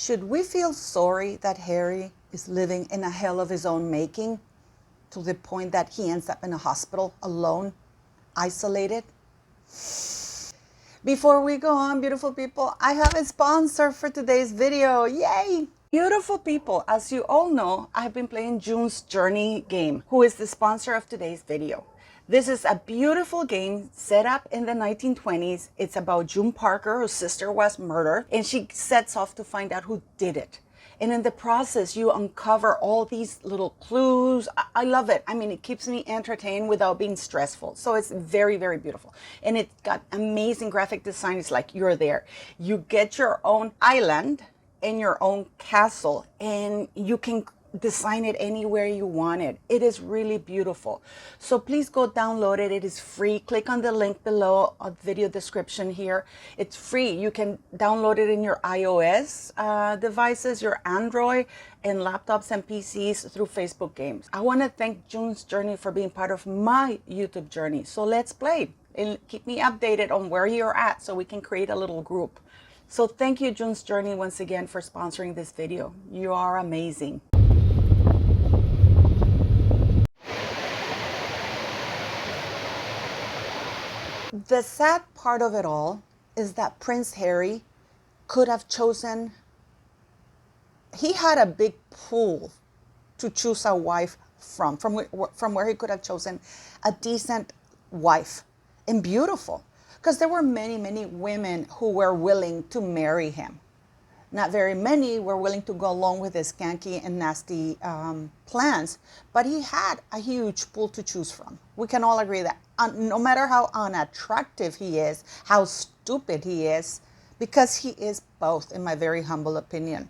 Should we feel sorry that Harry is living in a hell of his own making to the point that he ends up in a hospital alone, isolated? Before we go on, beautiful people, I have a sponsor for today's video. Yay! Beautiful people, as you all know, I've been playing June's Journey game, who is the sponsor of today's video. This is a beautiful game set up in the 1920s. It's about June Parker, whose sister was murdered, and she sets off to find out who did it. And in the process, you uncover all these little clues. I love it. I mean, it keeps me entertained without being stressful. So it's very, very beautiful. And it's got amazing graphic design. It's like you're there. You get your own island and your own castle, and you can design it anywhere you want it. It is really beautiful. So please go download it. It is free. Click on the link below on the video description here. It's free. You can download it in your iOS devices, your Android, and laptops and PCs through Facebook Games. I want to thank June's Journey for being part of my YouTube journey. So let's play and keep me updated on where you're at so we can create a little group. So thank you, June's Journey, once again for sponsoring this video. You are amazing. The sad part of it all is that Prince Harry could have chosen, he had a big pool to choose a wife from where he could have chosen a decent wife and beautiful. Because there were many, many women who were willing to marry him. Not very many were willing to go along with his skanky and nasty plans, but he had a huge pool to choose from. We can all agree that no matter how unattractive he is, how stupid he is, because he is both, in my very humble opinion.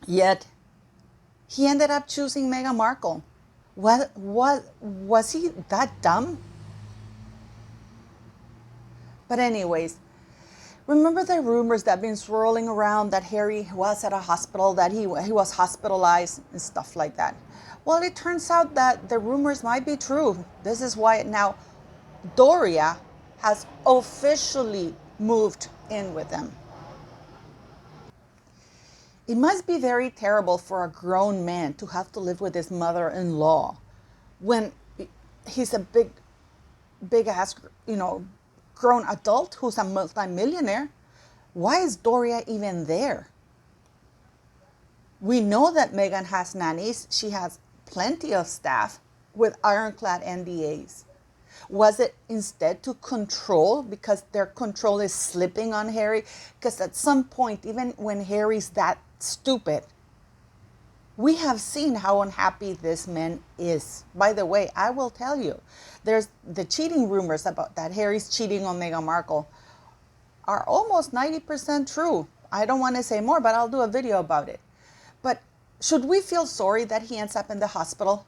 Yet, he ended up choosing Meghan Markle. Was he that dumb? But anyways, remember the rumors that have been swirling around that Harry was at a hospital, that he was hospitalized and stuff like that? Well, it turns out that the rumors might be true. This is why now Doria has officially moved in with them. It must be very terrible for a grown man to have to live with his mother-in-law when he's a big ass, grown adult who's a multimillionaire. Why is Doria even there? We know that Meghan has nannies. She has plenty of staff with ironclad NDAs. Was it instead to control, because their control is slipping on Harry? Because at some point, even when Harry's that stupid, we have seen how unhappy this man is. By the way, I will tell you, there's the cheating rumors about that Harry's cheating on Meghan Markle are almost 90% true. I don't want to say more, but I'll do a video about it. But should we feel sorry that he ends up in the hospital?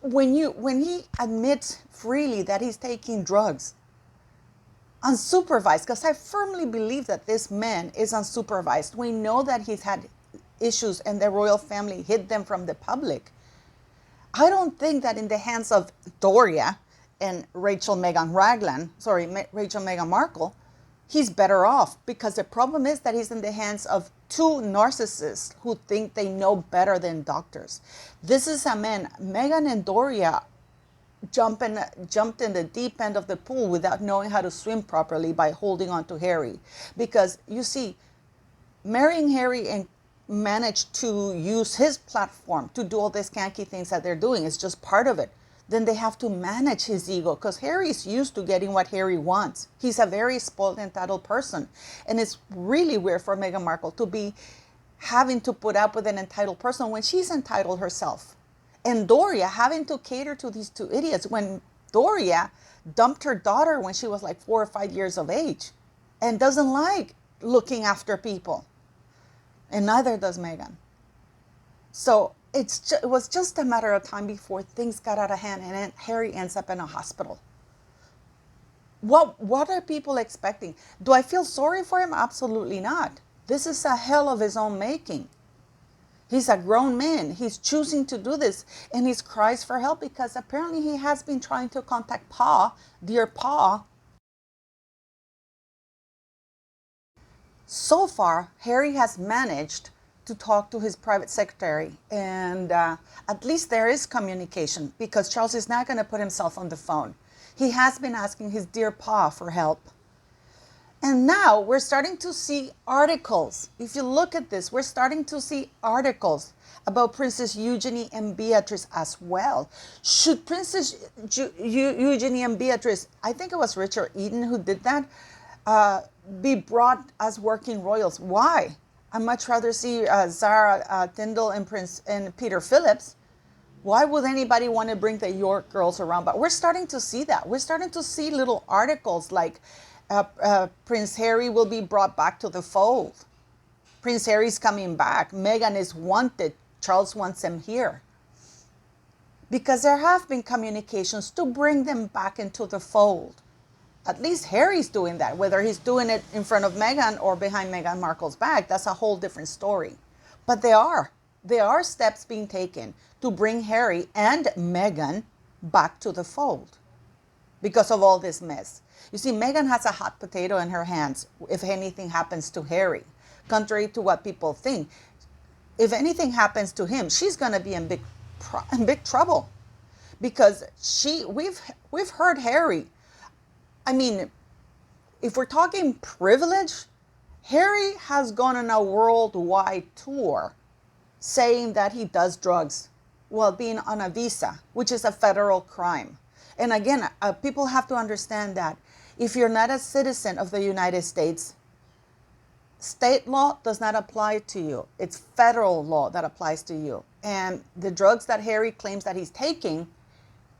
When he admits freely that he's taking drugs, unsupervised, because I firmly believe that this man is unsupervised. We know that he's had issues and the royal family hid them from the public. I don't think that in the hands of Doria and Rachel Meghan Markle, he's better off, because the problem is that he's in the hands of two narcissists who think they know better than doctors. This is a man, Meghan and Doria jumped in the deep end of the pool without knowing how to swim properly by holding on to Harry. Because you see, marrying Harry and manage to use his platform to do all these skanky things that they're doing is just part of it. Then they have to manage his ego, because Harry's used to getting what Harry wants. He's a very spoiled, entitled person. And it's really weird for Meghan Markle to be having to put up with an entitled person when she's entitled herself. And Doria having to cater to these two idiots when Doria dumped her daughter when she was like 4 or 5 years of age and doesn't like looking after people. And neither does Meghan. So it was just a matter of time before things got out of hand and then Harry ends up in a hospital. What are people expecting? Do I feel sorry for him? Absolutely not. This is a hell of his own making. He's a grown man. He's choosing to do this. And he cries for help because apparently he has been trying to contact dear Pa. So far, Harry has managed to talk to his private secretary, and at least there is communication, because Charles is not going to put himself on the phone. He has been asking his dear Pa for help. And now we're starting to see articles. If you look at this, we're starting to see articles about Princess Eugenie and Beatrice as well. Should Princess Eugenie and Beatrice, I think it was Richard Eden who did that, be brought as working royals? Why? I'd much rather see Zara Tindall and Peter Phillips. Why would anybody want to bring the York girls around? But we're starting to see that. We're starting to see little articles like Prince Harry will be brought back to the fold. Prince Harry's coming back. Meghan is wanted. Charles wants him here. Because there have been communications to bring them back into the fold. At least Harry's doing that. Whether he's doing it in front of Meghan or behind Meghan Markle's back, that's a whole different story. But there are steps being taken to bring Harry and Meghan back to the fold because of all this mess. You see, Meghan has a hot potato in her hands if anything happens to Harry. Contrary to what people think, if anything happens to him, she's going to be in big trouble, because we've heard Harry. I mean, if we're talking privilege, Harry has gone on a worldwide tour saying that he does drugs while being on a visa, which is a federal crime. And again, people have to understand that if you're not a citizen of the United States, state law does not apply to you. It's federal law that applies to you. And the drugs that Harry claims that he's taking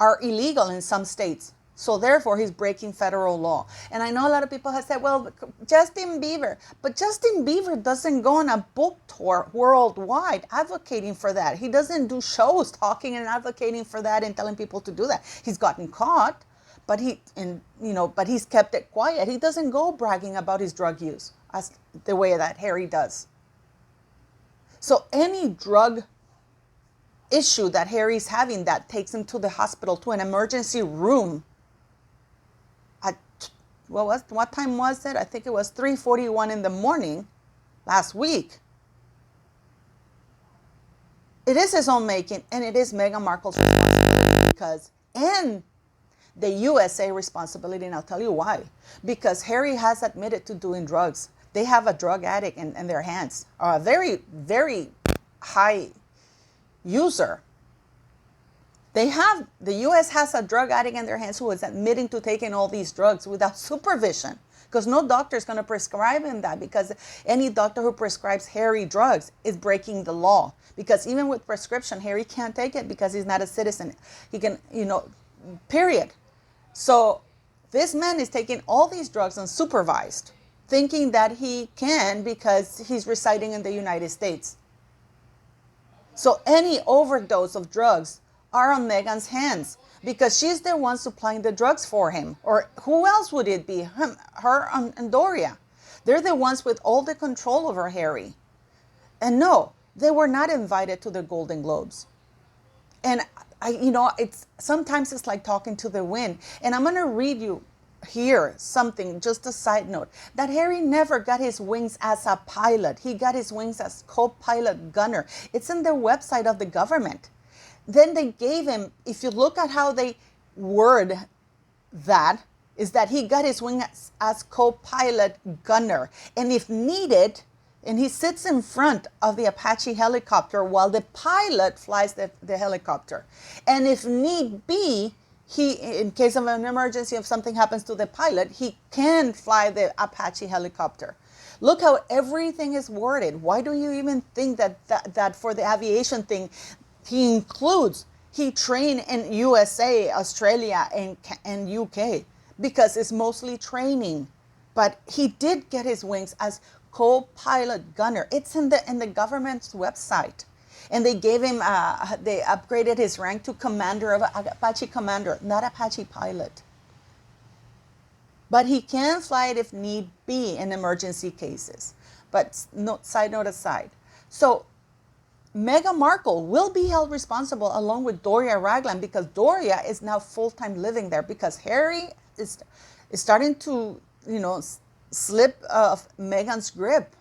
are illegal in some states. So therefore, he's breaking federal law. And I know a lot of people have said, well, Justin Bieber. But Justin Bieber doesn't go on a book tour worldwide advocating for that. He doesn't do shows talking and advocating for that and telling people to do that. He's gotten caught, but he's kept it quiet. He doesn't go bragging about his drug use as the way that Harry does. So any drug issue that Harry's having that takes him to the hospital, to an emergency room, what time was it? I think it was 3:41 in the morning last week. It is his own making, and it is Meghan Markle's responsibility, and the USA responsibility, and I'll tell you why. Because Harry has admitted to doing drugs. They have a drug addict in their hands, a very, very high user. The U.S. has a drug addict in their hands who is admitting to taking all these drugs without supervision, because no doctor is going to prescribe him that, because any doctor who prescribes Harry drugs is breaking the law. Because even with prescription, Harry can't take it because he's not a citizen. He can, period. So this man is taking all these drugs unsupervised, thinking that he can because he's residing in the United States. So any overdose of drugs are on Meghan's hands, because she's the one supplying the drugs for him. Or who else would it be? Her and Doria. They're the ones with all the control over Harry. And no, they were not invited to the Golden Globes. And sometimes it's like talking to the wind. And I'm going to read you here something, just a side note, that Harry never got his wings as a pilot. He got his wings as co-pilot gunner. It's in the website of the government. Then they gave him, if you look at how they word that, is that he got his wings as co-pilot gunner. And if needed, and he sits in front of the Apache helicopter while the pilot flies the helicopter. And if need be, he, in case of an emergency, if something happens to the pilot, he can fly the Apache helicopter. Look how everything is worded. Why do you even think that for the aviation thing, he trained in USA, Australia, and UK, because it's mostly training. But he did get his wings as co-pilot gunner. It's in the government's website. And they gave him, they upgraded his rank to commander of Apache commander, not Apache pilot. But he can fly it if need be in emergency cases. But side note aside. So Meghan Markle will be held responsible along with Doria Ragland, because Doria is now full-time living there, because Harry is starting to, slip of Meghan's grip.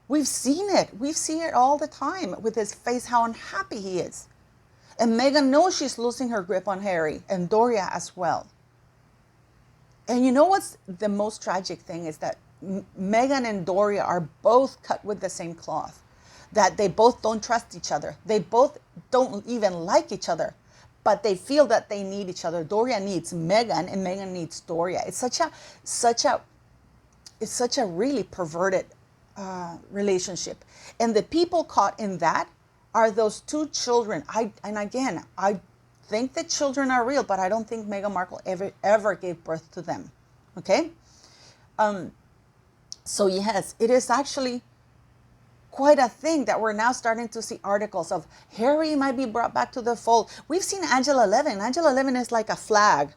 We've seen it. We've seen it all the time with his face, how unhappy he is. And Meghan knows she's losing her grip on Harry, and Doria as well. And you know what's the most tragic thing is that Meghan and Doria are both cut with the same cloth. That they both don't trust each other. They both don't even like each other. But they feel that they need each other. Doria needs Meghan and Meghan needs Doria. It's such a really perverted relationship. And the people caught in that are those two children. I think the children are real, but I don't think Meghan Markle ever gave birth to them. Okay? So yes, it is actually quite a thing that we're now starting to see articles of Harry might be brought back to the fold. We've seen Angela Levin. Angela Levin is like a flag.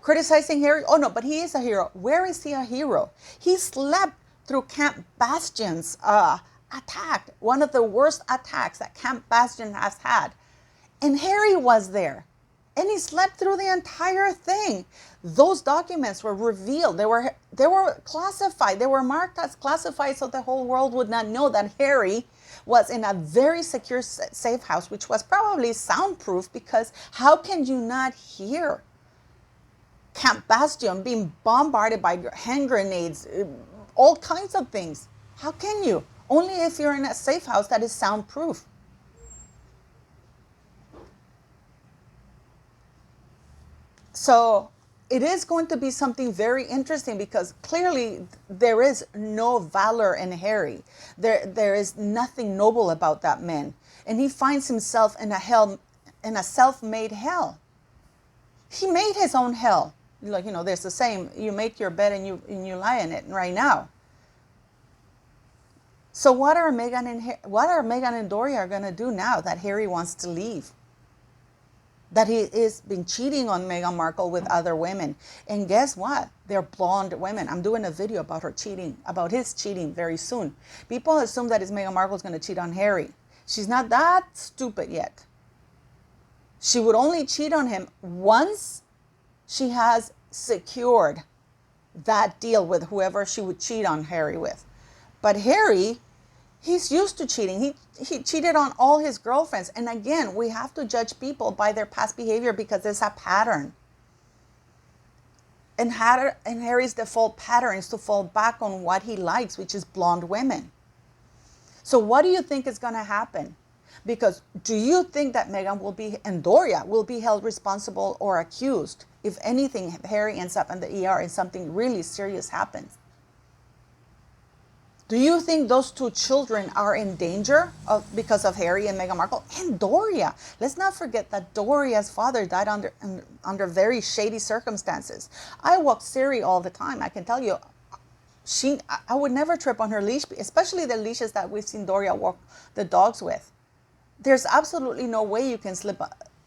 Criticizing Harry. Oh no, but he is a hero. Where is he a hero? He slept through Camp Bastion's attack. One of the worst attacks that Camp Bastion has had. And Harry was there. And he slept through the entire thing. Those documents were revealed. They were classified. They were marked as classified so the whole world would not know that Harry was in a very secure, safe house, which was probably soundproof, because how can you not hear Camp Bastion being bombarded by hand grenades, all kinds of things? How can you? Only if you're in a safe house that is soundproof. So it is going to be something very interesting, because clearly there is no valor in Harry. There is nothing noble about that man. And he finds himself in a self-made hell. He made his own hell. Like, there's the saying, you make your bed and you lie in it right now. So what are Meghan and Doria going to do now that Harry wants to leave? That he has been cheating on Meghan Markle with other women. And guess what? They're blonde women. I'm doing a video about his cheating very soon. People assume that Meghan Markle is going to cheat on Harry. She's not that stupid yet. She would only cheat on him once she has secured that deal with whoever she would cheat on Harry with. But Harry, he's used to cheating. He cheated on all his girlfriends. And again, we have to judge people by their past behavior, because there's a pattern. And Harry's default pattern is to fall back on what he likes, which is blonde women. So what do you think is going to happen? Because do you think that Meghan and Doria will be held responsible or accused if anything, Harry ends up in the ER and something really serious happens? Do you think those two children are in danger because of Harry and Meghan Markle and Doria? Let's not forget that Doria's father died under very shady circumstances. I walk Siri all the time. I can tell you, I would never trip on her leash, especially the leashes that we've seen Doria walk the dogs with. There's absolutely no way you can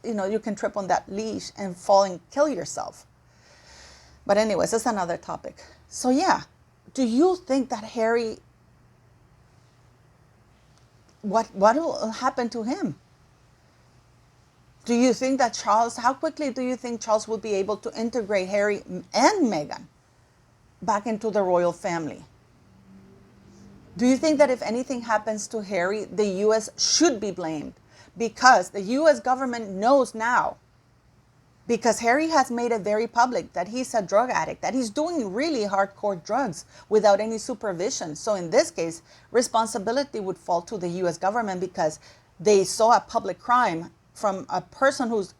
you can trip on that leash and fall and kill yourself. But anyways, that's another topic. So yeah, do you think that Harry, what will happen to him? Do you think that how quickly do you think Charles will be able to integrate Harry and Meghan back into the royal family? Do you think that if anything happens to Harry, the U.S. should be blamed? Because the U.S. government knows now, because Harry has made it very public that he's a drug addict, that he's doing really hardcore drugs without any supervision. So in this case, responsibility would fall to the U.S. government, because they saw a public crime from a person who's,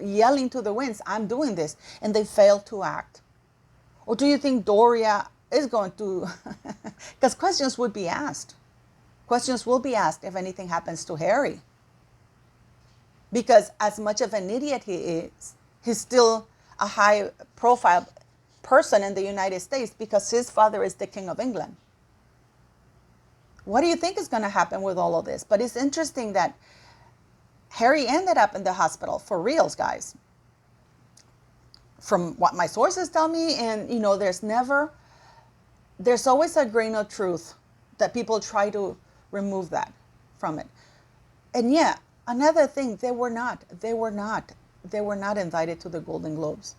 yelling to the winds, I'm doing this, and they failed to act. Or do you think Doria is going to, because questions would be asked. Questions will be asked if anything happens to Harry. Because as much of an idiot he is, he's still a high profile person in the United States, because his father is the King of England. What do you think is going to happen with all of this? But it's interesting that Harry ended up in the hospital for reals, guys. From what my sources tell me, and there's always a grain of truth that people try to remove that from it. And yeah, another thing, they were not invited to the Golden Globes.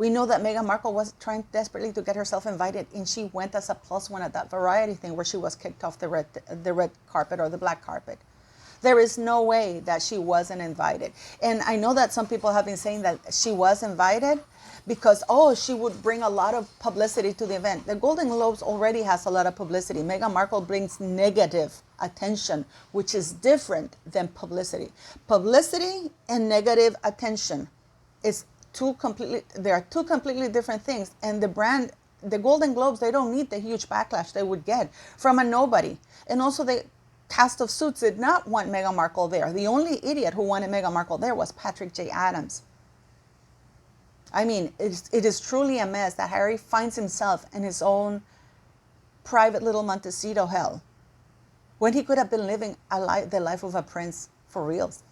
We know that Meghan Markle was trying desperately to get herself invited, and she went as a +1 at that variety thing where she was kicked off the red carpet or the black carpet. There is no way that she wasn't invited. And I know that some people have been saying that she was invited because, oh, she would bring a lot of publicity to the event. The Golden Globes already has a lot of publicity. Meghan Markle brings negative attention, which is different than publicity. Publicity and negative attention is they are two completely different things. And the Golden Globes, they don't need the huge backlash they would get from a nobody. And also the cast of Suits did not want Meghan Markle there. The only idiot who wanted Meghan Markle there was Patrick J. Adams. I mean, it is truly a mess that Harry finds himself in his own private little Montecito hell when he could have been living the life of a prince for reals.